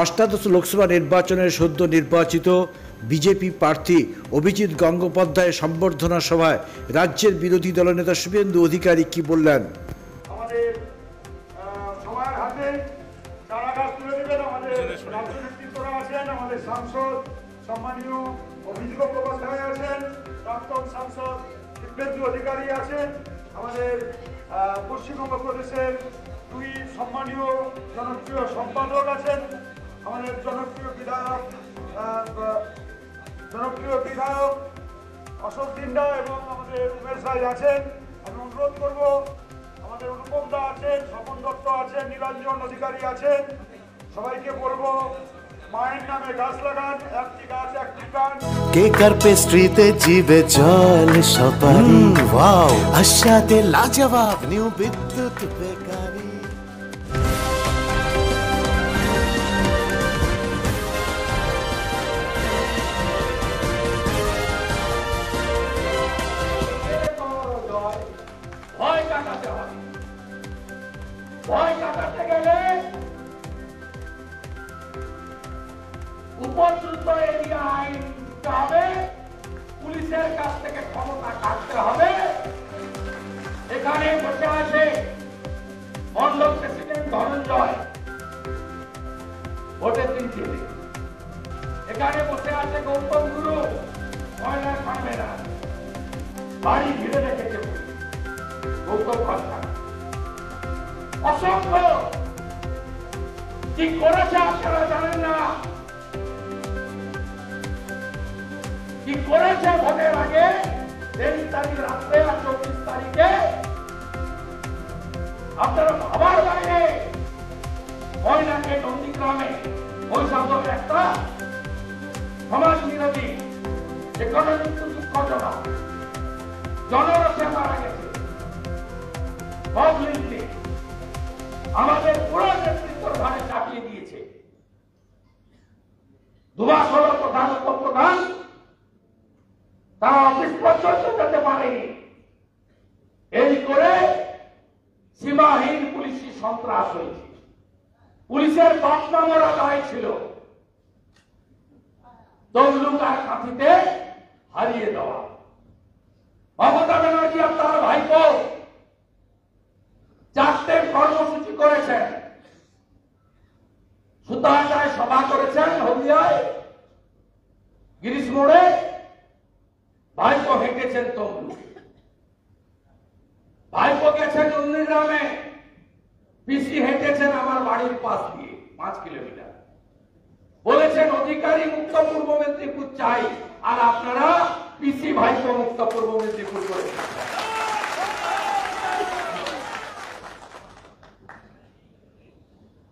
অষ্টাদশ লোকসভা নির্বাচনের সদ্য নির্বাচিত বিজেপি প্রার্থী অভিজিৎ গঙ্গোপাধ্যায়ের সম্বর্ধনা সভায় রাজ্যের বিরোধী দলনেতা শুভেন্দু অধিকারী কি বললেন? আমাদের সবার হাতে চারাগাছ তুলে দেবেন আমাদের রাজ্য নেতৃত্বরা আছেন, আমাদের সাংসদ সম্মানীয় অভিজিৎ গঙ্গোপাধ্যায় আছেন, প্রাক্তন সাংসদ শুভেন্দু অধিকারী আছেন, আমাদের পশ্চিমবঙ্গ প্রদেশের দুই সম্মানীয় জনপ্রিয় সম্পাদক আছেন, আমাদের জনপ্রিয় বিধায়ক অশোক দিন্দা এবং আমাদের উমেশ রায় আছেন। আমি অনুরোধ করব, আমাদের অনুপম দা আছেন, স্বপন দত্ত আছেন, নীলাঞ্জন অধিকারী আছেন, সবাইকে বলবো মায়ের নামে গাছ লাগান, একটি গাছ একটি প্রাণ। কেকার পেস্ট্রিতে জিবে জল সপারি, ওয়াও আশাতে লাজবাব নিউ বিদ্যুৎ বেকারি। ভয় কাটাতে গেলে উপযুক্ত এরিয়া আইন দিতে হবে, পুলিশের কাছ থেকে ক্ষমতা কাটতে হবে। এখানে বসে আছে মন্ডল প্রেসিডেন্ট ধনঞ্জয়, ভোটের দিন ছিল। এখানে বসে আছে গৌতম গুরু, ময়লা খাবে না, বাড়ি ঘিরে রেখেছে গৌতম ঘন্টা। অসংখ্য কি করেছে আপনারা জানেন না, কি করেছে ভোটের আগে 23 তারিখ রাত্রে আর 24 তারিখে। আপনারা ভাবার বাইরে ময়নাকে নন্দীগ্রামে ওই শব্দ একটা সমাজ বিরোধী যে কোনো মৃত্যু দুঃখজনক জনরসে মারা গেছে। আমাদের পুরো নেতৃত্ব ঘাড়ে চাপিয়ে দিয়েছে। দুমাস হল প্রধান উপপ্রধান, তারা অফিস পর্যন্ত যেতে পারেনি। এই করে সীমাহীন পুলিশি সন্ত্রাস হয়েছে। পুলিশের বদনামের দায় ছিল তমলুক আর কাঁথিতে হারিয়ে দেওয়া। মমতা ব্যানার্জি আর তার ভাইপো 4টে কর্মসূচি করেছেন। সুতাহাটায় সভা করেছেন, হলদিয়ায়, গিরিশ মোড়ে, ভাইপো হেঁটেছেন তমলুকে, ভাইপো গেছেন নন্দীগ্রামে, পিসি হেঁটেছেন আমার বাড়ির পাশ দিয়ে 5 কিলোমিটার। বলেছেন অধিকারী মুক্ত পূর্ব মেদিনীপুর চাই, আর আপনারা পিসি ভাইপো মুক্ত পূর্ব মেদিনীপুর করেছেন।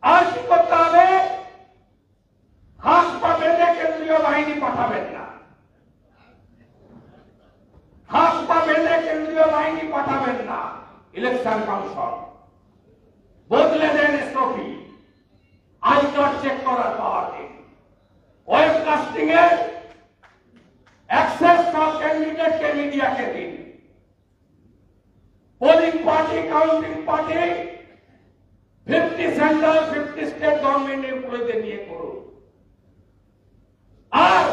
আর কি করতে হবে? হাত পা বেঁধে কেন্দ্রীয় বাহিনী পাঠাবেন না, হাত পা বেঁধে কেন্দ্রীয় বাহিনী পাঠাবেন না। ইলেকশন কমিশন বদলে দেন এসওপি, আইকার্ড চেক করার পাওয়ার দিন, ওয়েবকাস্টিং এর অ্যাক্সেস সব ক্যান্ডিডেটকে মিডিয়াকে দিন, polling party counting party 50 central 50 state government এমপ্লয়ীদের নিয়ে করুন। আর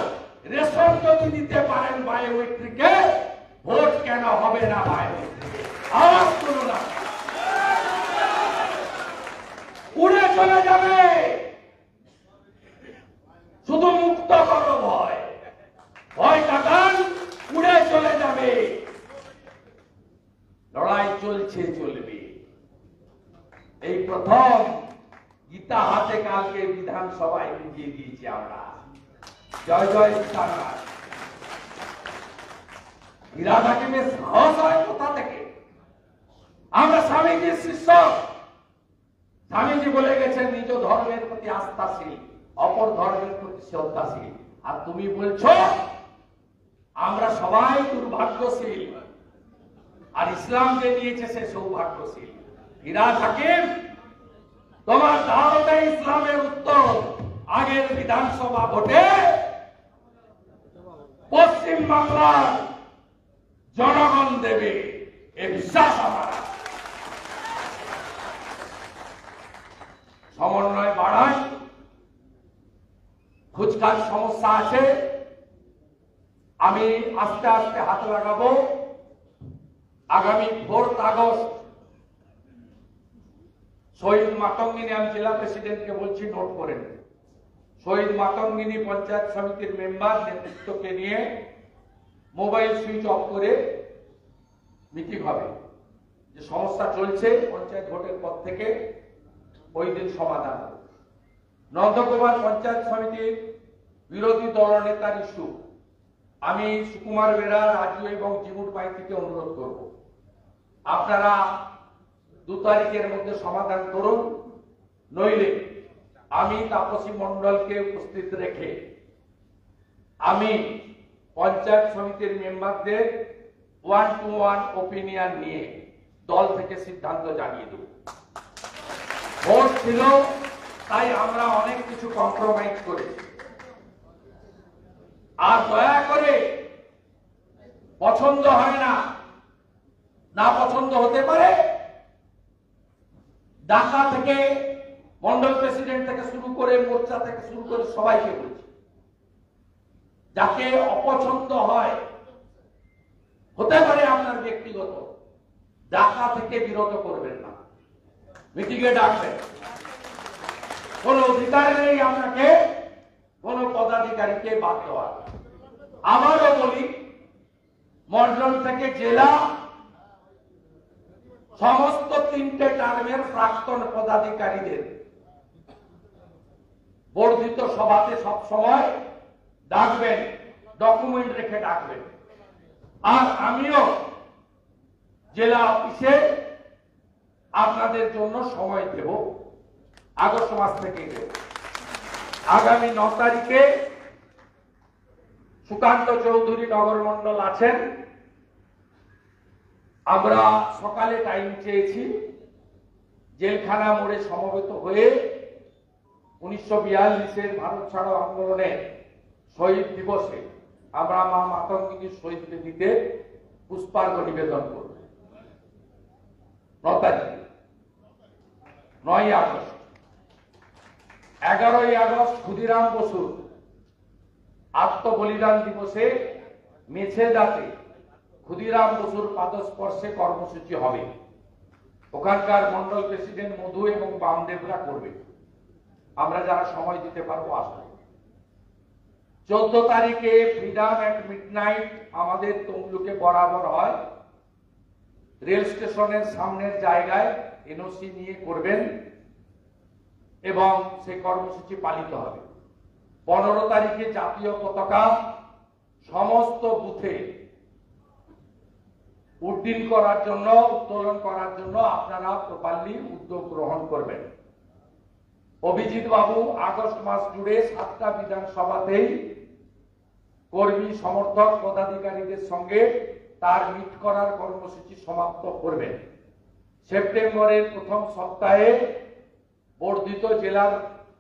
রেশন যদি দিতে পারেন বায়োমেট্রিকে, ভোট কেন হবে না বায়োমেট্রিকে? আওয়াজ তুলুন না, উড়ে চলে যাবে। শুধু মুক্ত করো ভয়, ভয় কাটান, উড়ে চলে যাবে। লড়াই চলছে, চলবে। এই প্রথম গীতা হাতে কালকে বিধানসভায় বুঝিয়ে দিয়েছি আমরা। জয় জয় সীতারাম। ফিরাদ হাকিমের সাহস হয় কোথা থেকে? আমরা স্বামীজির শিষ্য। স্বামীজি বলে গেছেন নিজ ধর্মের প্রতি আস্থাশীল, অপর ধর্মের প্রতি শ্রদ্ধাশীল। আর তুমি বলছো আমরা সবাই দুর্ভাগ্যশীল, আর ইসলাম যে নিয়েছে সে সৌভাগ্যশীল। ফিরাদ হাকিম, তোমার দাওয়াতে ইসলামের উত্তর আগের বিধানসভা ভোটে পশ্চিম বাংলার জনগণ দেবে, এ বিশ্বাস আমার। সমন্বয় বাড়াই, ফুচকার সমস্যা আছে, আমি আস্তে আস্তে হাত লাগাবো। আগামী 4 আগস্ট শহীদ মাতঙ্গিনী, আমি জেলা প্রেসিডেন্টকে বলছি নোট করেন, শহীদ মাতঙ্গিনী পঞ্চায়েত সমিতির মেম্বার নেতৃত্বকে নিয়ে মোবাইল সুইচ অফ করে মিটিং হবে। যে সমস্যা চলছে পঞ্চায়েত ভোটের পর থেকে ওই দিন সমাধান হবে। নন্দকুমার পঞ্চায়েত সমিতির বিরোধী দলনেতার ইস্যু, আমি সুকুমার বেরা, রাজু এবং জিমুর মাইতিকে অনুরোধ করব, আপনারা 2 তারিখের মধ্যে সমাধান করুন, নইলে আমি তাপসী মন্ডলকে উপস্থিত রেখে আমি পঞ্চায়েত সমিতির মেম্বারদের 1-to-1 ওপিনিয়ন নিয়ে দল থেকে সিদ্ধান্ত জানিয়ে দেব। ভোট ছিল তাই আমরা অনেক কিছু কম্প্রোমাইজ করেছি। আর দয়া করে পছন্দ হয় না, না পছন্দ হতে পারে, ঢাকা থেকে মন্ডল প্রেসিডেন্ট থেকে শুরু করে মোর্চা থেকে শুরু করে সবাইকে বলছি, যাকে অপছন্দ হয়, হতে পারে আপনার ব্যক্তিগত, ঢাকা থেকে বিরত করবেন না, মিটিংয়ে ডাকবেন। কোন অধিকার নেই আপনাকে কোন পদাধিকারীকে বাদ দেওয়ার। আমারও বলি, মন্ডল থেকে জেলা সমস্ত 3টে টার্মের প্রাক্তন পদাধিকারীদের বর্ধিত সভাতে সব সময় ডাকবেন, ডকুমেন্ট রেখে ডাকবেন। আর আমিও জেলা অফিসে আপনাদের জন্য সময় দেব, আগস্ট মাস থেকে দেব। আগামী 9 তারিখে সুকান্ত চৌধুরী নগর মন্ডল আছেন, আমরা সকালে টাইম চেয়েছি, জেলখানা মোড়ে সমবেত হয়ে 1942-এর ভারত ছাড়ো আন্দোলনে শহীদ দিবসে আমরা মা মাতঙ্গিনীর শহীদ বেদিতে পুষ্পার্ঘ নিবেদন করব। 9 তারিখ, 9ই আগস্ট। 11ই আগস্ট ক্ষুদিরাম বসুর আত্মবলিদান দিবসে মেছেদাতে ক্ষুদিরাম বসুর পাদস্পর্শে কর্মসূচি হবে। ওখানকার মন্ডল প্রেসিডেন্ট মধু এবং বামদেবরা করবে, আমরা যারা সময় দিতে পারবো আসবো। 14 তারিখে ফ্রিডম এট মিডনাইট আমাদের তমলুকে বরাবর হয়, রেল স্টেশনের সামনের জায়গায় এনওসি নিয়ে করবেন এবং সেই কর্মসূচি পালিত হবে। 15 তারিখে জাতীয় পতাকা সমস্ত বুথে উড্ডীন করার জন্য, উত্তোলন করার জন্য আপনারা প্রপারলি উদ্যোগ গ্রহণ করবেন। অভিজিৎ বাবু আগস্ট মাস জুড়ে 7টা বিধানসভাতেই কর্মী সমর্থক পদাধিকারীদের সঙ্গে তার মিট করার কর্মসূচি সমাপ্ত করবেন। সেপ্টেম্বরের প্রথম সপ্তাহে বর্ধিত জেলার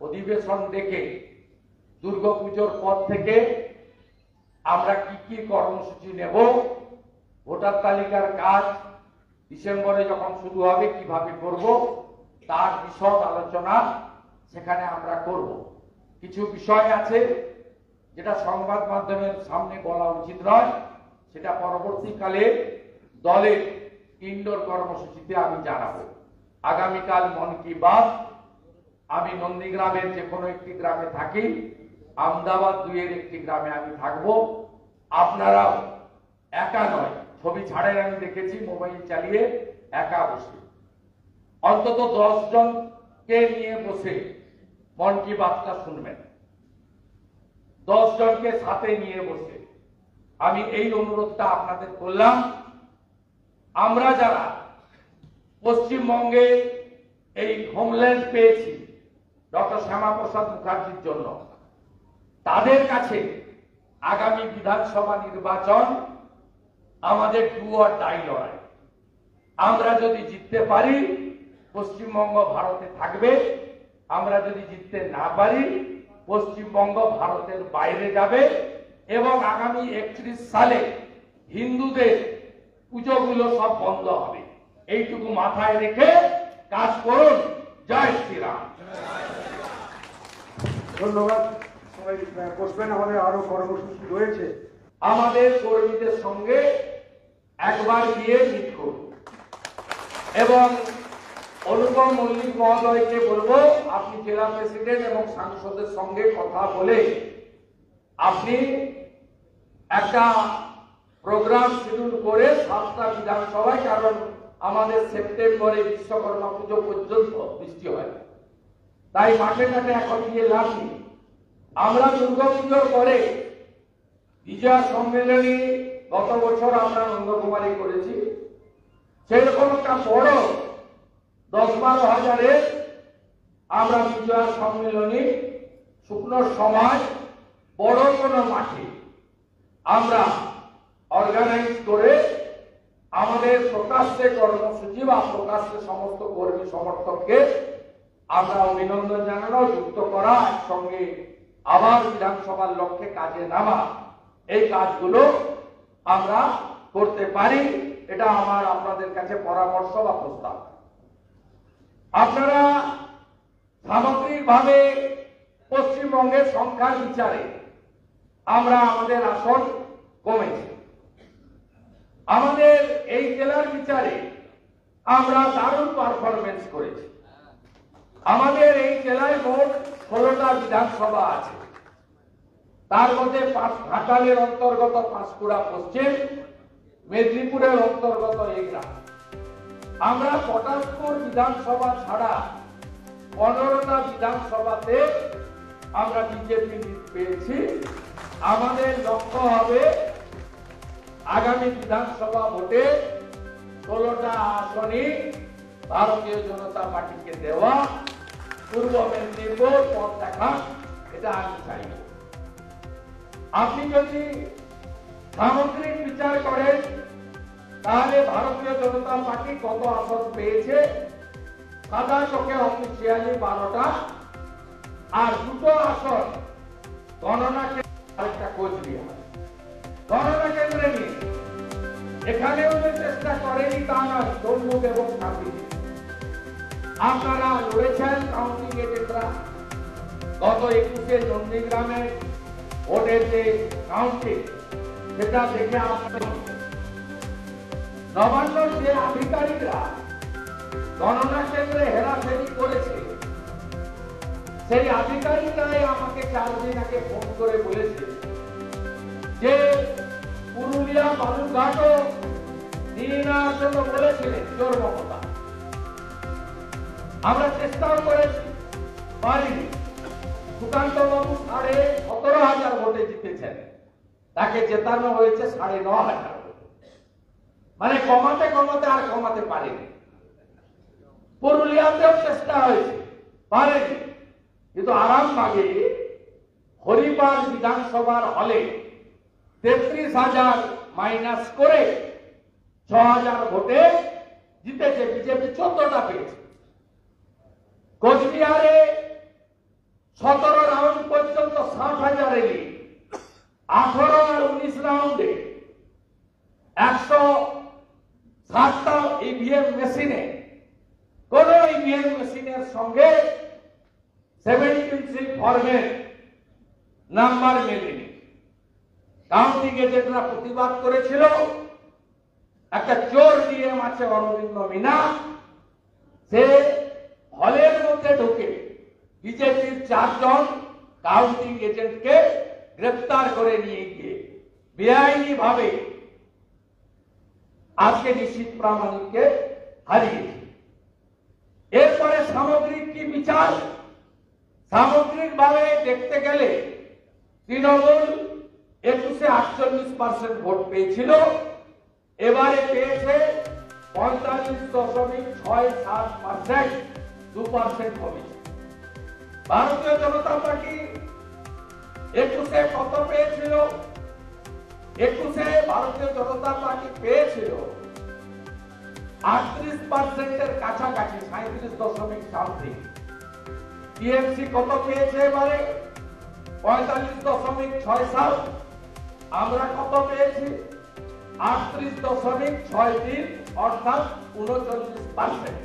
অধিবেশন ডেকে দুর্গাপুজোর পর থেকে আমরা কি কর্মসূচি নেব, ভোটার তালিকার কাজ ডিসেম্বরে যখন শুরু হবে কিভাবে করব তার বিশদ আলোচনা সেখানে আমরা করব। কিছু বিষয় আছে যেটা সংবাদ মাধ্যমের সামনে বলা উচিত নয়, সেটা পরবর্তীকালে দলের ইনডোর কর্মসূচিতে আমি জানাবো। আগামীকাল মন কি বাত, আমি নন্দীগ্রামের যে কোনো একটি গ্রামে থাকি, আমদাবাদ 2-এর একটি গ্রামে আমি থাকবো। আপনারাও একা নয়, ছবি ছাড়েন আমি দেখেছি মোবাইল চালিয়ে একা বসে, অন্তত 10 জনকে নিয়ে বসে মন কি বাতটা শুনবেন, 10 জনকে সাথে নিয়ে বসে। আমি এই অনুরোধটা আপনাদের করলাম। আমরা যারা পশ্চিমবঙ্গে এই হোমল্যান্ড পেয়েছি ডক্টর শ্যামাপ্রসাদ মুখার্জির জন্য, তাদের কাছে আগামী বিধানসভা নির্বাচন আমাদের ডু অর ডাই লড়াই। আমরা যদি জিততে পারি পশ্চিমবঙ্গ ভারতে থাকবে, আমরা যদি জিততে না পারি পশ্চিমবঙ্গ ভারতের বাইরে যাবে এবং আগামী 31 সালে হিন্দুদের পুজোগুলো সব বন্ধ হবে। এইটুকু মাথায় রেখে কাজ করুন। জয় শ্রীরাম। ধন্যবাদ। সবাই বসবেন, আমাদের আরো কর্মসূচি রয়েছে। আমাদের কর্মীদের সঙ্গে একবার গিয়ে মিট করব এবং অনুপম মল্লিক মহোদয়কে বলবো আপনি জেলা প্রেসিডেন্ট এবং সাংসদের সঙ্গে কথা বলে আপনি একটা প্রোগ্রাম শিডিউল করে 7টা বিধানসভায়, কারণ আমাদের সেপ্টেম্বরে বিশ্বকর্মা পুজো পর্যন্ত বৃষ্টি হয়, তাই মাঠে ঘাটে এখন গিয়ে লাভ নেই। আমরা দুর্গাপুজোর পরে বিজয়া সম্মেলনী গত বছর আমরা নন্দকুমারী করেছি, সেরকম একটা বড় 10-12 হাজারের আমরা বিজয়া সম্মেলনী শুকনো সমাজ বড় কোনো মাঠে আমরা অর্গানাইজ করে আমাদের প্রকাশ্যে কর্মসূচি বা প্রকাশ্যে সমস্ত কর্মী সমর্থককে আমরা অভিনন্দন জানানো, যুক্ত করা, একসঙ্গে আবার বিধানসভার লক্ষ্যে কাজে নামা, এই কাজগুলো আমরা করতে পারি। এটা আমার আপনাদের কাছে পরামর্শ বা প্রস্তাব। আপনারা সামগ্রিকভাবে পশ্চিমবঙ্গের সংখ্যার বিচারে আমরা আমাদের আসন কমেছে, আমাদের এই জেলার বিচারে আমরা দারুণ পারফরমেন্স করেছি। আমাদের এই জেলায় মোট 16টা বিধানসভা আছে, তার মধ্যে ঘাটালের অন্তর্গত পাঁশকুড়া পশ্চিম, মেদিনীপুরের অন্তর্গত এগরা। আমরা পটাশপুর বিধানসভা ছাড়া 15টা বিধানসভাতে আমরা বিজেপি পেয়েছি। আমাদের লক্ষ্য হবে আগামী বিধানসভা ভোটে 16টা আসনই ভারতীয় জনতা পার্টিকে দেওয়া, পূর্ব মেদিনীপুর পথ দেখা, এটা আমি চাই। আপনি যদি সামগ্রিক বিচার করেন তাহলে ভারতীয় জনতা পার্টি কত আসন পেয়েছে, সাদা চোখে অফিসিয়ালি 12টা, আর 2টো আসন গণনা আরেকটা কোচবিহার গণনা কেন্দ্রে নিয়ে। এখানেও যে চেষ্টা করেনি তা নয়, তমলুক এবং কান্দিতে আপনারা লড়েছেন কাউন্টিং এজেন্টরা। গত 21-এ নন্দীগ্রামে ভোটের যে কাউন্টিং, সেটা দেখে নবান্নর যে আধিকারিকরা গণনা কেন্দ্রে হেরাফেরি করেছে, সেই আধিকারিকরাই আমাকে 4 দিন আগে ফোন করে বলেছে যে পুরুলিয়া বালুরঘাটও নিয়ে নেওয়ার জন্য বলেছিলেন জোর মমতা। আমরা চেষ্টাও করেছি, পারিনি। সুকান্ত বাবু 17,500 ভোটে জিতেছেন, তাকে জেতানো হয়েছে 9,500 ভোটে, মানে কমাতে কমাতে আর কমাতে পারেনি। পুরুলিয়াতেও চেষ্টা হয়েছে, পারেনি। কিন্তু আরামবাগে হরিপাল বিধানসভার হলে 33,000 মাইনাস করে 6,000 ভোটে জিতেছে বিজেপি, 14টা পেয়েছে। কোচবিহারে 17 রাউন্ড পর্যন্ত 60,000 এলি, 18 আর 19 রাউন্ডে 107টা ইভিএম মেশিনে, কোন ইভিএম মেশিনের সঙ্গে 73 ফর্মের নাম্বার মেলেনি। কাউন্টিং এজেন্টরা প্রতিবাদ করেছিল। একটা চোর ডিএম আছে অরবিন্দ মিনা, সে হলের মধ্যে ঢুকে বিজেপির 4 জন কাউন্টিং এজেন্টকে গ্রেফতার করে নিয়ে গিয়ে বেআইনি ভাবে আজকে নিশ্চিত প্রামাণিককে হারিয়েছে। এরপরে সামগ্রিক কি বিচার? সামগ্রিক ভাবে দেখতে গেলে তৃণমূল 21-এ 48% ভোট পেয়েছিল, এবারে পেয়েছে 45.67%, 2% কমেছে। ভারতীয় জনতা পার্টি 21-এ কত পেয়েছিল? 21-এ ভারতীয় জনতা পার্টি পেয়েছিল 38%-এর কাছাকাছি, 37.something। টিএমসি কত পেয়েছে এবারে? 45.67। আমরা কত পেয়েছি? 38.63, অর্থাৎ 39%।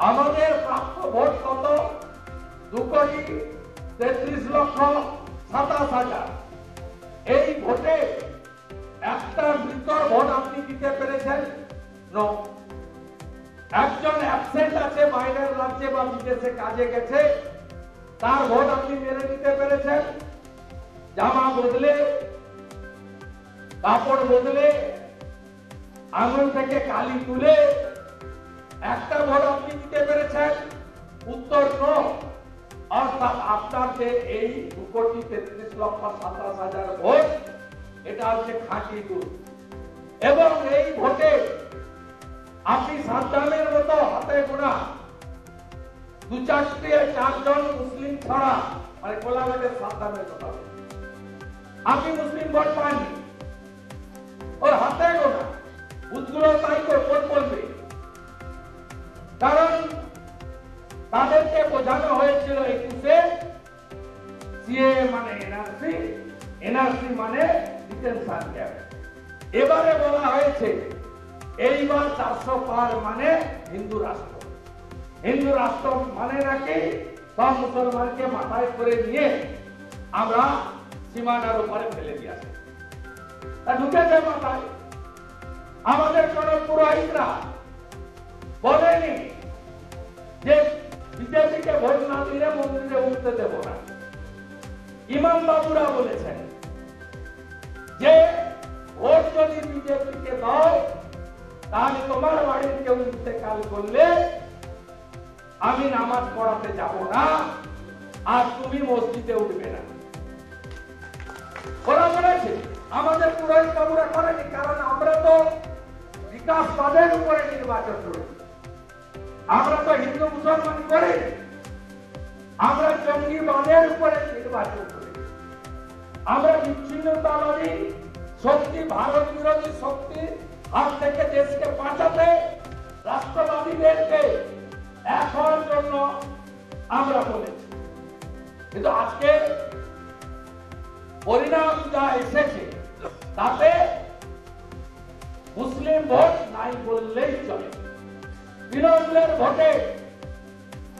আমাদের প্রাপ্ত ভোট কত? 2,33,00,000 27,000। এই ভোটে একটা মৃতর ভোট আপনি দিতে পেরেছেন? নো। একজন অ্যাবসেন্ট আছে, বাইরের রাজ্যে বা বিদেশে কাজে গেছে, তার ভোট আপনি মেরে দিতে পেরেছেন? জামা বদলে, কাপড় বদলে, আঙুল থেকে কালি তুলে একটা ভোট আপনি দিতে পেরেছেন? উত্তর নো। অর্থাৎ আপনার যে এই 2,33,27,000 ভোট, এটা হচ্ছে খাঁটি দুধ। এবং এই ভোটে আপনি সাদ্দামের মতো হাতে গোনা 2-4জন মুসলিম ছাড়া, মানে কোলাঘাটের সাদ্দামের কথা, আপনি মুসলিম ভোট পাননি। ওর হাতে গোনা বুথগুলো তাই তো ভোট বলবে, কারণ তাদেরকে বোঝানো হয়েছিল 21-এ সিএ মানে এনআরসি, এনআরসি মানে ডিটেনশন ক্যাম্প। এবারে বলা হয়েছে এইবার 400 পার মানে হিন্দু রাষ্ট্র। হিন্দু রাষ্ট্র মানে নাকি সব মুসলমানকে মাথায় করে নিয়ে আমরা সীমানার উপরে ফেলে দিয়েছি। তা ঢুকেছে মাথায়। আমাদের কোন পুরোহিতরা বলেনি যে বিজেপিকে ভোট না দিলে মন্দিরে উঠতে দেব না। ইমাম বাবুরা বলেছেন যে ভোট যদি বিজেপিকে দাও তাহলে তোমার বাড়ির কেউ ইন্তেকাল করলে আমি নামাজ পড়াতে যাব না, আর তুমি মসজিদে উঠবে না। ওরা বলেছে, আমাদের পুরোহিত বাবুরা করেনি, কারণ আমরা তো বিকাশবাদের উপরে নির্বাচন করেছি। আমরা তো হিন্দু মুসলমান করে, আমরা জঙ্গিবাদের উপরে নির্বাচন করি। আমরা বিচ্ছিন্নতাবাদী শক্তি, ভারত বিরোধী শক্তি হাত থেকে দেশকে বাঁচাতে রাষ্ট্রবাদীদেরকে এক হওয়ার জন্য আমরা বলেছি। কিন্তু আজকে পরিণাম যা এসেছে তাতে মুসলিম ভোট নাই বললেই চলে। তৃণমূলের ভোটে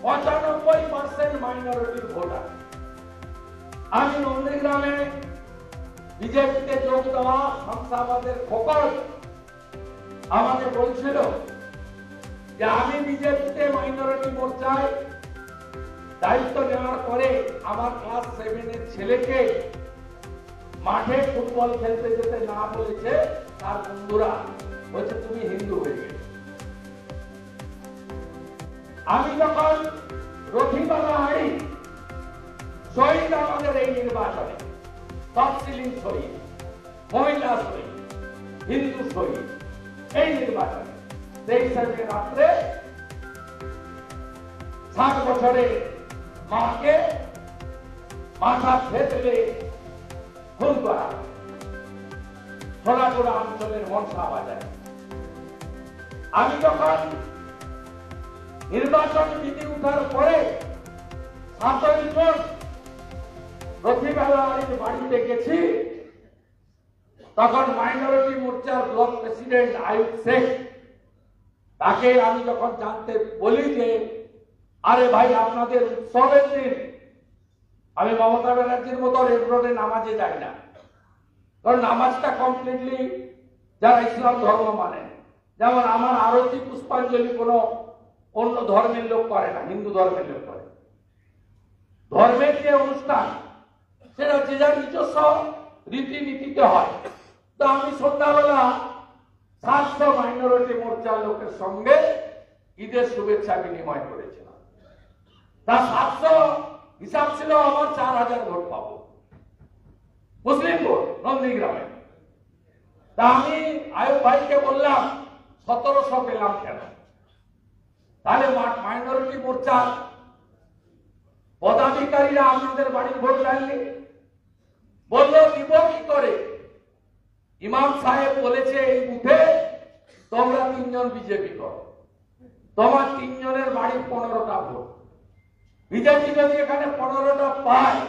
95% মাইনরিটির ভোটার। আমি নন্দীগ্রামে বিজেপিতে যোগ দেওয়া শমশাবাদের খোকন আমাকে বলছিল যে আমি বিজেপিতে মাইনরিটি মোর্চায় দায়িত্ব নেওয়ার পরে আমার ক্লাস 7-এর ছেলেকে মাঠে ফুটবল খেলতে যেতে না বলেছে তার বন্ধুরা, বলছে তুমি হিন্দু হয়ে গেলে। আমি যখন রথিবালা হারি শহীদ আমাদের এই নির্বাচনে, তফসিলি শহীদ, মহিলা শহীদ, হিন্দু শহীদ, এই নির্বাচনে 23 রাত্রে 60 বছরে মাকে মাথা থেতলে খুন করা সোনাপুরা অঞ্চলের মনসা বাজারে। আমি যখন নির্বাচন বিধি উঠার পরে 7ই জুন রথিবালার বাড়িতে গেছি, তখন মাইনরিটি মোর্চার ব্লক প্রেসিডেন্ট আয়ুব শেখ, তাকে আমি যখন জানতে বলি যে আরে ভাই আপনাদের উৎসবের দিন, আমি মমতা ব্যানার্জির মতো রেড রোডে নামাজে যাই না, কারণ নামাজটা কমপ্লিটলি যারা ইসলাম ধর্ম মানে, যেমন আমার আরতি পুষ্পাঞ্জলি কোনো অন্য ধর্মের লোক করে না, হিন্দু ধর্মের লোক করে। ধর্মের যে অনুষ্ঠান সেটা যে যার নিজস্ব রীতিনীতিতে হয়। তো আমি সন্ধ্যাবেলা 700 মাইনরিটি মোর্চার লোকের সঙ্গে ঈদের শুভেচ্ছা বিনিময় করেছিলাম। তা 700 হিসাব ছিল আমার 4000 ভোট পাবো, মুসলিম ভোট নন্দীগ্রামে। তা আমি আয়ুব ভাইকে বললাম 1700 পেলাম কেন? তাহলে মাইনরিটি মোর্চার পদাধিকারীরা আপনাদের বাড়ির ভোট নেননি? বললো দিব কি করে? ইমাম সাহেব বলেছে এই বুথে তোমরা 3 জন বিজেপি করো, তোমার 3 জনের বাড়ির 15টা ভোট। বিজেপি যদি এখানে 15টা পায়,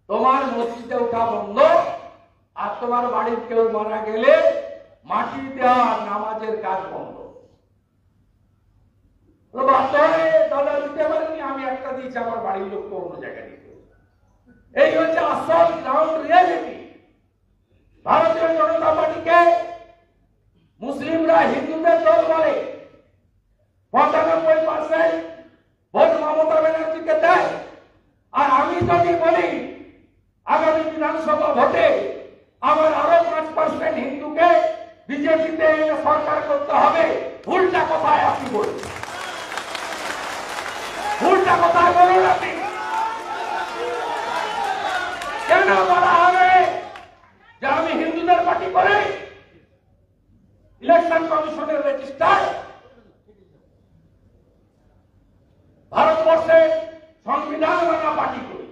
তোমার মসজিদে ওঠা বন্ধ, আর তোমার বাড়ির কেউ মারা গেলে মাটি দেওয়া নামাজের কাজ বন্ধ। দাদা দিতে পারেনি, আমি একটা দিয়েছি, আমার বাড়ির লোককে অন্য জায়গায় দিতে। এই হচ্ছে ভারতীয় জনতা পার্টিকে মুসলিমরা হিন্দুদের দল বলে, 95% ভোট মমতা ব্যানার্জিকে দেয়। আর আমি যদি বলি আগামী বিধানসভা ভোটে আমার আরো 5% হিন্দুকে বিজেপিতে এনে সরকার করতে হবে, ভুলটা কোথায় আপনি বলুন? ভুলটা কোথায় বলুন আপনি? কেন বলা হবে যে আমি হিন্দুদের পার্টি করে ইলেকশন কমিশনের রেজিস্টার? ভারতবর্ষে সংবিধান মানা পার্টি করি,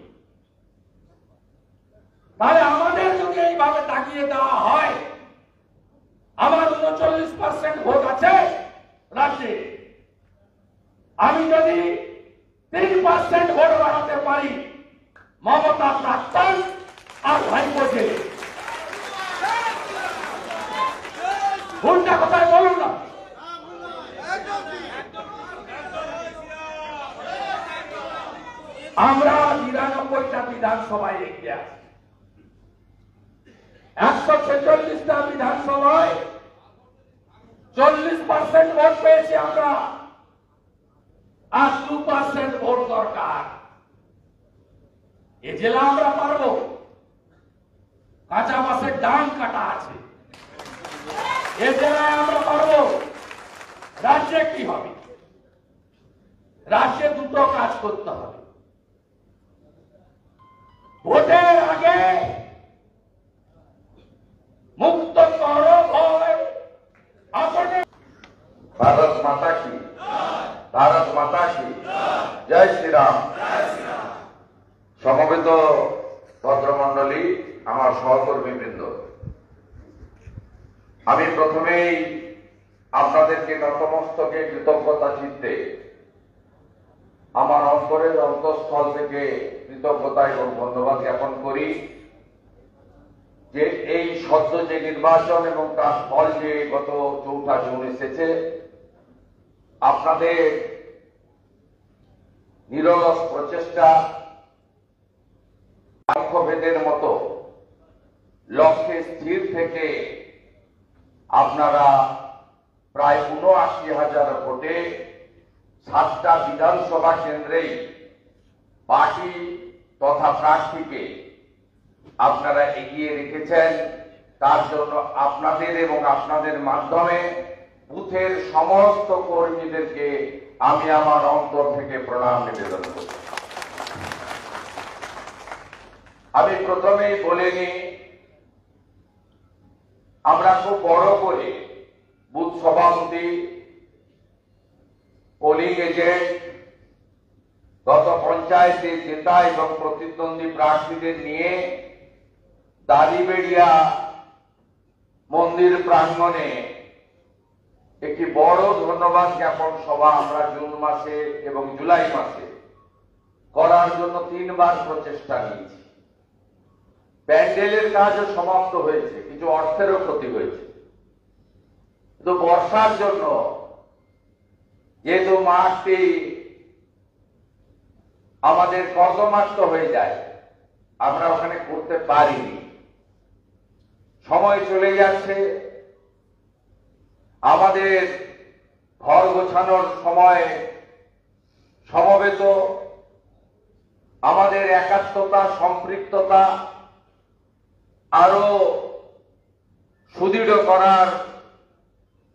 তাহলে আমাদের যদি এইভাবে তাকিয়ে দেওয়া হয়, আমার 39% ভোট আছে রাজ্যে, আমি যদি 3% ভোট বাড়াতে পারি, মমতা প্রাক্তন আর ভাইপো জেলে। ভুলটা কোথায় বলুন না? আমরা ৯৯টা বিধানসভায় এগিয়ে আছি, ১৪৬টা বিধানসভায় 40% ভোট পেয়েছি আমরা, আর 2% ভোট দরকার। এ জেলা আমরা পারবো, কাঁচা বাসের ডান কাটা আছে, এ জেলায় আমরা পারবো। রাজ্যে কি হবে? রাজ্যে দুটো কাজ করতে হবে। ভোটের আগে মুক্ত করো ভয় আপনি। भारत माता की, भारत माता की जय श्री राम। সমবেত ভদ্রমণ্ডলী, আমার সহকর্মীবৃন্দ, আমি প্রথমেই আপনাদেরকে নতমস্তকে কৃতজ্ঞতা চিত্তে আমার অন্তরের অন্তঃস্থল থেকে কৃতজ্ঞতা এবং ধন্যবাদ জ্ঞাপন করি যে এই সদ্য যে নির্বাচন এবং তার ফল যে গত ৪ঠা জুন এসেছে, আপনাদের নিরলস প্রচেষ্টা, লক্ষ্যভেদের মতো লক্ষ্যে স্থির থেকে আপনারা প্রায় ৭৯,০০০ ভোটে 7টা বিধানসভা কেন্দ্রেই পার্টি তথা প্রার্থীকে আপনারা এগিয়ে রেখেছেন। তার জন্য আপনাদের এবং আপনাদের মাধ্যমে বুথের সমস্ত কর্মীদেরকে আমি আমার অন্তর থেকে প্রণাম নিবেদন করি। আমি প্রথমেই বলে নিই, আমরা খুব বড় করে বুথ সভাপতি, পোলিং এজেন্ট, গত পঞ্চায়েতে জেতা এবং প্রতিদ্বন্দ্বী প্রার্থীদের নিয়ে দাড়িবেড়িয়া মন্দির প্রাঙ্গণে একটি বড় ধন্যবাদ জ্ঞাপন সভা আমরা জুন মাসে এবং জুলাই মাসে করার জন্য 3বার প্রচেষ্টা নিয়েছি। প্যান্ডেলের কাজও সমাপ্ত হয়েছে, কিছু অর্থেরও ক্ষতি হয়েছে, কিন্তু বর্ষার জন্য যেহেতু মাঠটি আমাদের কর্দমাক্ত হয়ে যায়, আমরা ওখানে করতে পারিনি। সময় চলে যাচ্ছে, আমাদের ঘর গোছানোর সময় সমবেত আমাদের একাত্মতা, সম্পৃক্ততা আরো সুদৃঢ় করার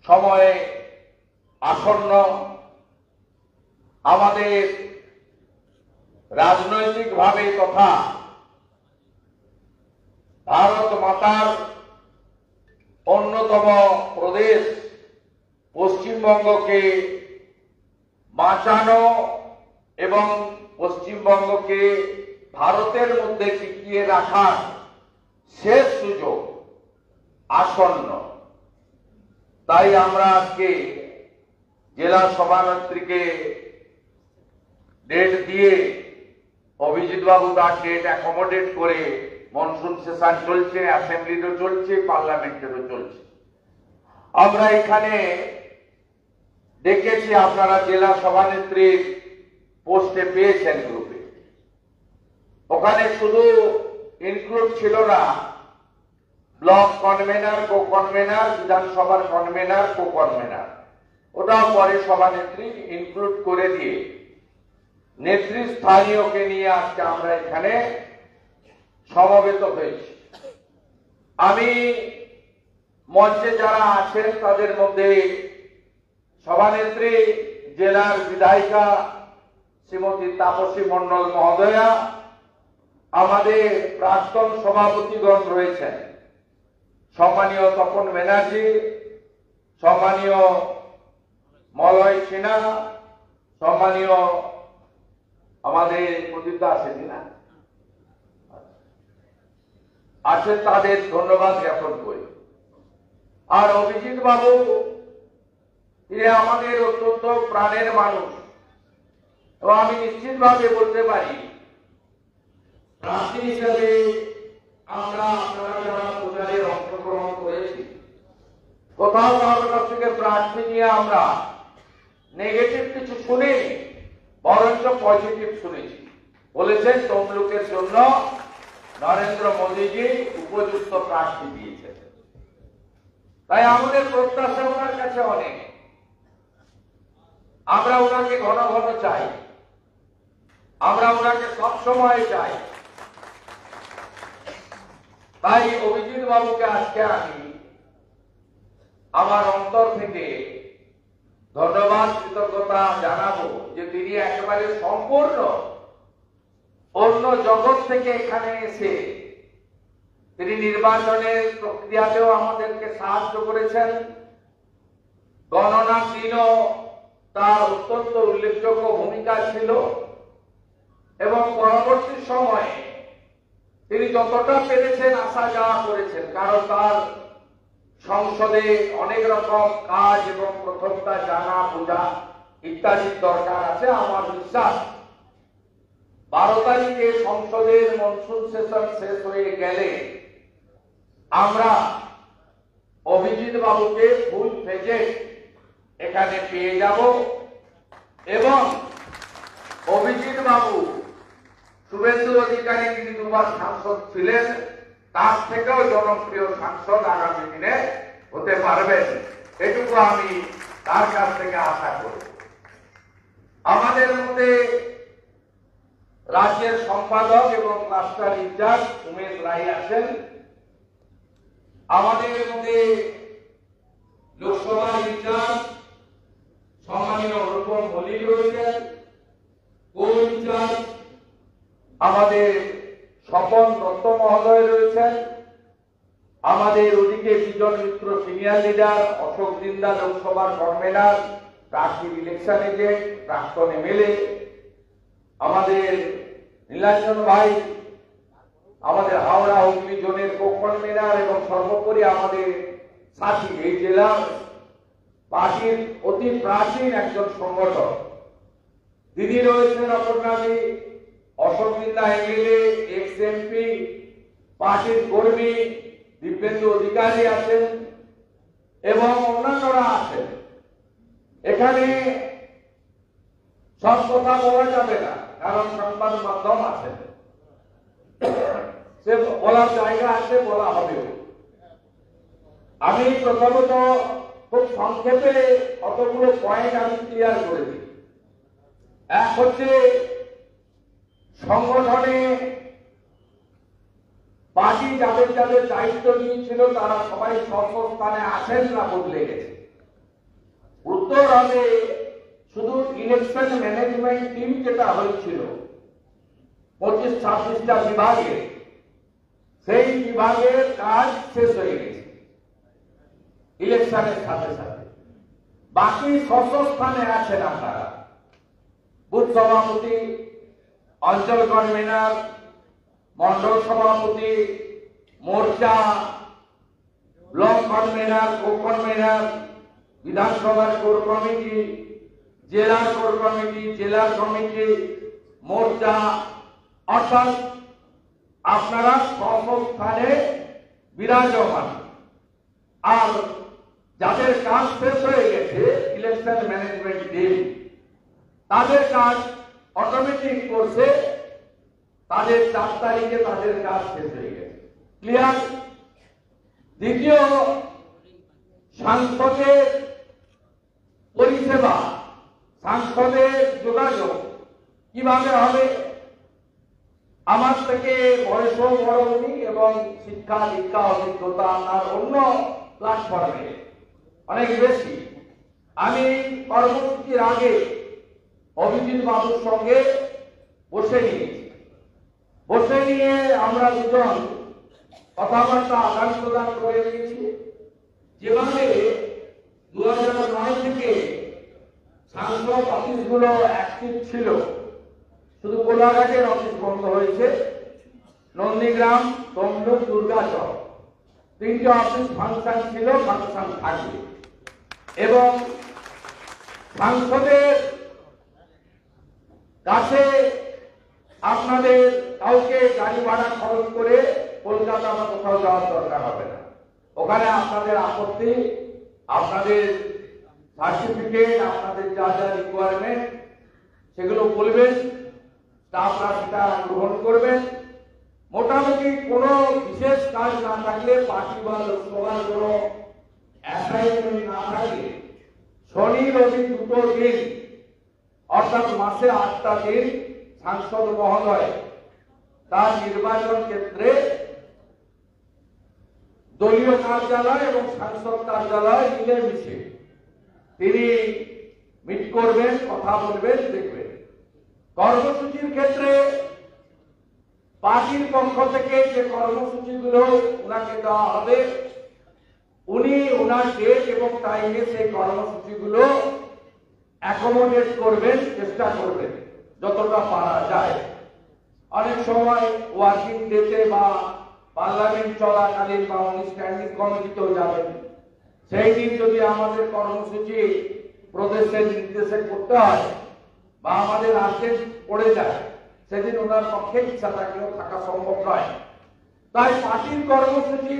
সময় আসন্ন। আমাদের রাজনৈতিকভাবে তথা ভারত মাতার অন্যতম প্রদেশ পশ্চিমবঙ্গকে বাঁচানো এবং পশ্চিমবঙ্গকে ভারতের মধ্যে টিকিয়ে রাখার শেষ সুযোগ আসন্ন। তাই আমরা আজকে জেলা সভানেত্রীকে ডেট দিয়ে, অভিজিৎ বাবু তার ডেট অ্যাকোমোডেট করে, মনসুন সেশন চলছে, অ্যাসেম্বলিরও চলছে, পার্লামেন্টেরও চলছে, আমরা এখানে ডেকেছি। আপনারা জেলা সভানেত্রীর পোস্টে পেয়েছেন গ্রুপে, ওখানে শুধু ইনক্লুড ছিল না ব্লক কনভেনার, কো কনভেনার, বিধানসভার কনভেনার, কো কনভেনার, ওটাও পরে সভানেত্রী ইনক্লুড করে দিয়ে নেতৃস্থানীয়কে নিয়ে আজকে আমরা এখানে সমবেত হয়েছি। আমি মঞ্চে যারা আছেন তাদের মধ্যে সভানেত্রী, জেলার বিধায়িকা শ্রীমতী তাপসী মণ্ডল মহোদয়া, আমাদের প্রাক্তন সভাপতিগণ রয়েছেন, সম্মানীয় তপন ব্যানার্জি, সম্মানীয় মলয় সিনহা, সম্মানীয় আমাদের প্রদীপ দা আছেন না আছে, তাদের ধন্যবাদ জ্ঞাপন করি। আর অভিজিৎ বাবু, তিনি আমাদের অত্যন্ত প্রাণের মানুষ এবং আমি নিশ্চিতভাবে বলতে পারি প্রার্থী হিসেবে আমরা আপনারা যারা প্রচারে অংশগ্রহণ করেছি, কোথাও কারোর কাছ থেকে প্রার্থী নিয়ে আমরা নেগেটিভ কিছু শুনিনি, বরঞ্চ পজিটিভ শুনেছি। বলেছেন তমলুকের জন্য নরেন্দ্র মোদীজি উপযুক্ত প্রার্থী দিয়েছেন। তাই আমাদের প্রত্যাশা ওনার কাছে অনেক, আমরা ওনাকে ঘন ঘন চাই, আমরা ওনাকে সবসময় চাই। তাই অভিজিৎ বাবুকে আজকে আমি আমার অন্তর থেকে ধন্যবাদ, কৃতজ্ঞতা জানাবো যে তিনি একেবারে সম্পূর্ণ অন্য জগৎ থেকে এখানে এসে তিনি নির্বাচনের প্রক্রিয়াতেও আমাদেরকে সাহায্য করেছেন। গণনার দিনও তার অত্যন্ত উল্লেখযোগ্য ভূমিকা ছিল এবং পরবর্তী সময়ে তিনি যতটা পেরেছেন আশা যাওয়া করেছেন, কারণ তার সংসদে অনেক রকম কাজ এবং প্রথমটা জানা বোঝা ইত্যাদির দরকার আছে। আমার বিশ্বাস 12 তারিখে সংসদের মনসুন সেশন শেষ হয়ে গেলে আমরা অভিজিৎ বাবুকে ফুল ফেজে এখানে পেয়ে যাব এবং অভিজিৎ বাবু শুভেন্দু অধিকারী, যিনি 2বার সাংসদ ছিলেন, তার থেকেও জনপ্রিয় সাংসদ আগামী দিনে হতে পারবেন, এটুকু আমি তার কাছ থেকে আশা করি। আমাদের মধ্যে রাজ্যের সম্পাদক এবং ক্লাস্টার ইনচার্জ উমেশ রায় আছেন, আমাদের মধ্যে লোকসভার ইনচার্জ সম্মানীয় অনুপম মল্লিক রয়েছেন, কো ইনচার্জ আমাদের স্বপন দত্ত মহোদয় রয়েছেন, আমাদের ওদিকে বিজন মিত্র সিনিয়র লিডার, অশোক জিন্দা লোকসভার কনভেনার, প্রার্থী ইলেকশন এজেন্ট, প্রাক্তন এমএলএ, আমাদের নীলাঞ্জন ভাই আমাদের হাওড়া হুগলি জোনের কো কনভেনার এবং সর্বোপরি আমাদের সাথী এই জেলার পার্টির অতি প্রাচীন একজন সংগঠক দিদি রয়েছেন অপর্ণাদি, অশোক জিন্দা এমএলএ, এক্স এমপি, পার্টির কর্মী দিব্যেন্দু অধিকারী আছেন এবং অন্যান্যরা আছেন। এখানে সব কথা বলা যাবে না, কারণ সংবাদ মাধ্যম আছে, সে বলার জায়গা আছে, বলা হবে। আমি প্রথমত খুব সংক্ষেপে কতগুলো পয়েন্ট আমি ক্লিয়ার করে দিই। এক হচ্ছে সংগঠনে পার্টি যাদের যাদের দায়িত্ব নিয়েছিল তারা সবাই স্থানে আছেন না, বদলে গেছে। উত্তর হবে শুধু ইলেকশন ম্যানেজমেন্ট টিম যেটা হয়েছিল 25-26টা বিভাগে, সেই বিভাগের কাজ শেষ হয়ে গেছে ইলেকশনের সাথে সাথে। বাকি স্থানে আছেন আপনারা, বুথ সভাপতি, অঞ্চল কনভেনার, মন্ডল সভাপতি, মোর্চা, ব্লক কনভেনার, কো কনভেনার, বিধানসভার কোর কমিটি, জেলার কোর কমিটি, জেলার কমিটি, মোর্চা, অর্থাৎ আপনারা স্থানে বিরাজমান। আর যাদের কাজ শেষ হয়ে গেছে ইলেকশন ম্যানেজমেন্ট টিম, তাদের কাজ অটোমেটিক করছে, তাদের 4 তারিখে তাদের কাজ শেষ হয়ে গেছে। ক্লিয়ার? দ্বিতীয়, সাংসদের পরিষেবা, সাংসদের যোগাযোগ কিভাবে হবে। আমার থেকে বয়সও বড় উনি এবং শিক্ষা দীক্ষা অভিজ্ঞতা আপনার অন্য প্ল্যাটফর্মে অনেক বেশি। আমি কর্মসূচির আগে অভিজিৎ বাবুর সঙ্গে বসে নিয়ে আমরা দুজন কথাবার্তা আদান প্রদান করে নিয়েছি। যেভাবে 2009 থেকে সাংসদ অফিসগুলো অ্যাক্টিভ ছিল, শুধু কোলাঘাটের অফিস বন্ধ হয়েছে, নন্দীগ্রাম, তমলুক, দুর্গাচক 3টে অফিস ফাংশন ছিল, ফাংশন থাকবে। এবং সাংসদের কাছে আপনাদের কাউকে গাড়ি ভাড়া খরচ করে কলকাতা বা কোথাও যাওয়ার দরকার হবে না। ওখানে আপনাদের আপত্তি, আপনাদের সার্টিফিকেট, আপনাদের যা যা রিকোয়ারমেন্ট সেগুলো বলবেন, স্টাফরা সেটা গ্রহণ করবেন। মোটামুটি কোনো বিশেষ কাজ না থাকলে, পার্টি বা লোকসভার কোনো অ্যাসাইনমেন্ট না থাকলে, শনি রবি 2টো দিন অর্থাৎ মাসে 8টা দিন সাংসদ মহোদয় তার নির্বাচন ক্ষেত্রে দলীয় কার্যালয় এবং সাংসদ কার্যালয় মিলেমিশে তিনি মিট করবেন, কথা বলবেন, দেখবেন। কর্মসূচির ক্ষেত্রে পার্টির পক্ষ থেকে যে কর্মসূচিগুলো ওনাকে দেওয়া হবে, উনি ওনার ডেট এবং টাইমে সেই কর্মসূচিগুলো অ্যাকোমোডেট করবেন, চেষ্টা করবেন যতটা পারা যায়। অনেক সময় ওয়ার্কিং ডেতে বা পার্লামেন্ট চলাকালীন বা উনি স্ট্যান্ডিং কমিটিতেও যাবেন, সেই দিন যদি আমাদের কর্মসূচি প্রদেশের নির্দেশে করতে হয় বা আমাদের আর্জেন্ট পড়ে যায়, সেদিন ওনার পক্ষে ইচ্ছা থাকলেও থাকা সম্ভব নয়। তাই পার্টির কর্মসূচি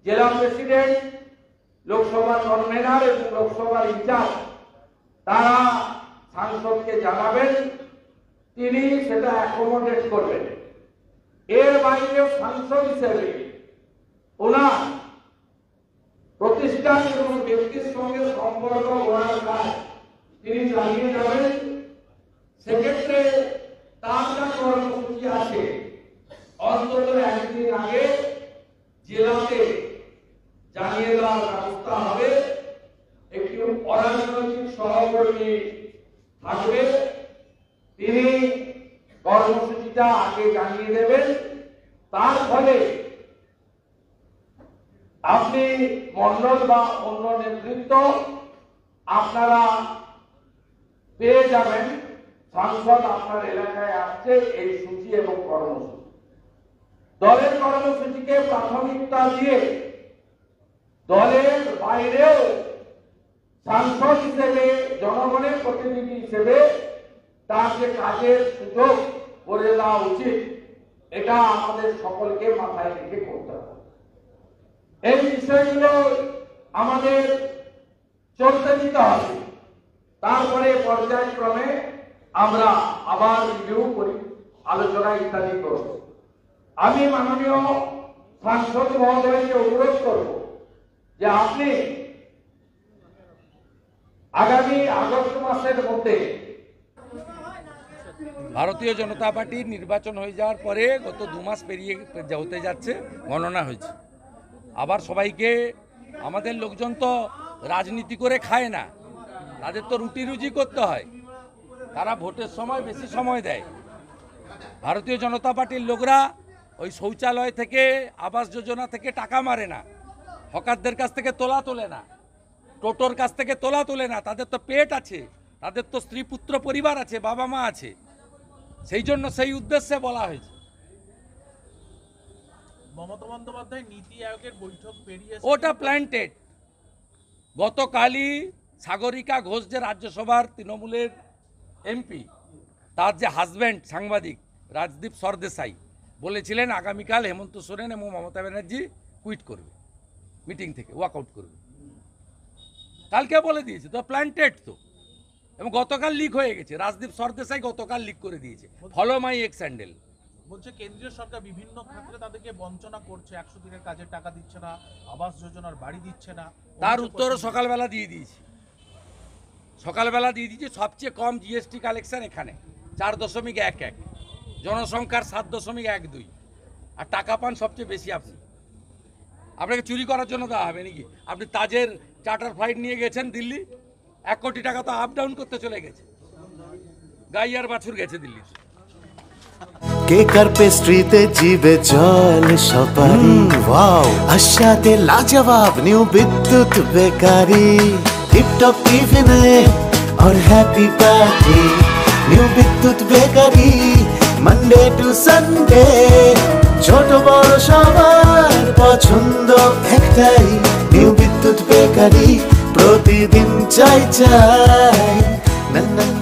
জেলা প্রেসিডেন্ট, লোকসভার কনভেনার এবং লোকসভার ইনচার্জ তারা সাংসদকে জানাবেন, তিনি সেটা অ্যাকোমোডেট করবেন। এর বাইরেও সাংসদ হিসেবে ওনার প্রতিষ্ঠান এবং ব্যক্তির সঙ্গে সম্পর্ক ওনার কাজ তিনি চালিয়ে যাবেন। সেক্ষেত্রে তার যা কর্মসূচি আছে, অন্তত একদিন আগে জেলাতে জানিয়ে দেওয়ার ব্যবস্থা হবে। একটি অরাজনৈতিক সহকর্মী থাকবে, তিনি কর্মসূচিটা আগে জানিয়ে দেবেন। তার ফলে আপনি মন্ডল বা অন্য নেতৃত্ব আপনারা পেয়ে যাবেন, সাংসদ আপনার এলাকায় আসছে এই সূচি এবং কর্মসূচি। দলের কর্মসূচিকে প্রাথমিকতা দিয়ে দলের বাইরেও সাংসদ হিসেবে, জনগণের প্রতিনিধি হিসেবে তার যে কাজের সুযোগ করে দেওয়া উচিত, এটা আমাদের সকলকে মাথায় রেখে করতে হবে। এই বিষয়গুলো আমাদের চলতে দিতে হবে। তারপরে পর্যায়ক্রমে আমরা আবার রিভিউ করি, আলোচনা ইত্যাদি করব। আমি মাননীয় সাংসদ মহোদয়কে অনুরোধ করব যে আপনি আগামী আগস্ট মাসের মধ্যে ভারতীয় জনতা পার্টির নির্বাচন হয়ে যাওয়ার পরে গত 2 মাস পেরিয়ে হতে যাচ্ছে, গণনা হয়েছে। আবার সবাইকে, আমাদের লোকজন তো রাজনীতি করে খায় না, তাদের তো রুটি রুজি করতে হয়, তারা ভোটের সময় বেশি সময় দেয়। ভারতীয় জনতা পার্টির লোকরা ওই শৌচালয় থেকে, আবাস যোজনা থেকে টাকা মারে না, হকারদের কাছ থেকে তোলা তোলে না, টোটোর কাছ থেকে তোলা তোলে না। তাদের তো পেট আছে, তাদের তো স্ত্রী পুত্র পরিবার আছে, বাবা মা আছে। সেই জন্য সেই উদ্দেশ্যে বলা হয়েছে। মমতা বন্দ্যোপাধ্যায় নীতি আয়োগের বৈঠক পেরিয়ে ওটা প্ল্যান্টেড। গতকালই সাগরিকা ঘোষ, যে রাজ্যসভার তৃণমূলের এমপি, তার যে হাজব্যান্ড সাংবাদিক রাজদীপ সরদেশাই বলেছিলেন আগামীকাল হেমন্ত সোরেন এবং মমতা ব্যানার্জি কুইট করবে, মিটিং থেকে ওয়াকআউট করবে। কালকে বলে দিয়েছে, তো প্ল্যান্টেড তো। এবং গতকাল লিক হয়ে গেছে, রাজদীপ সরদেশাই গতকাল লিক করে দিয়েছে, ফলো মাই এক্স হ্যান্ডেল। বলছে কেন্দ্রীয় সরকার বিভিন্ন ক্ষেত্রে তাদেরকে বঞ্চনা করছে, 100 দিনের কাজের টাকা দিচ্ছে না, আবাস যোজনার বাড়ি দিচ্ছে না। তার উত্তরও সকালবেলা দিয়ে দিয়েছি। সবচেয়ে কম জিএসটি কালেকশন এখানে 4.11, জনসংখ্যার 7.12, আর টাকা পান সবচেয়ে বেশি আপনি। আপনাকে চুরি করার জন্য দেওয়া হবে নাকি? আপনি তাজের চার্টার ফ্লাইট নিয়ে গেছেন দিল্লি, 1 কোটি টাকা তো আপ ডাউন করতে চলে গেছে, গাই আর বাছুর গেছে দিল্লিতে। কেকার পেস্ট্রিতে জিবে জল সপারি ওয়াও, আশাতে লাজবাব নিউ বিদ্যুৎ বেকারি, টিপটপ টিফিনে और हैप्पी पार्टी, নিউ বিদ্যুৎ বেকারি মানডে টু সানডে, ছোট বড় সবার পছন্দ একটাই, নিউ বিদ্যুৎ বেকারি প্রতিদিন চাই চাই না না।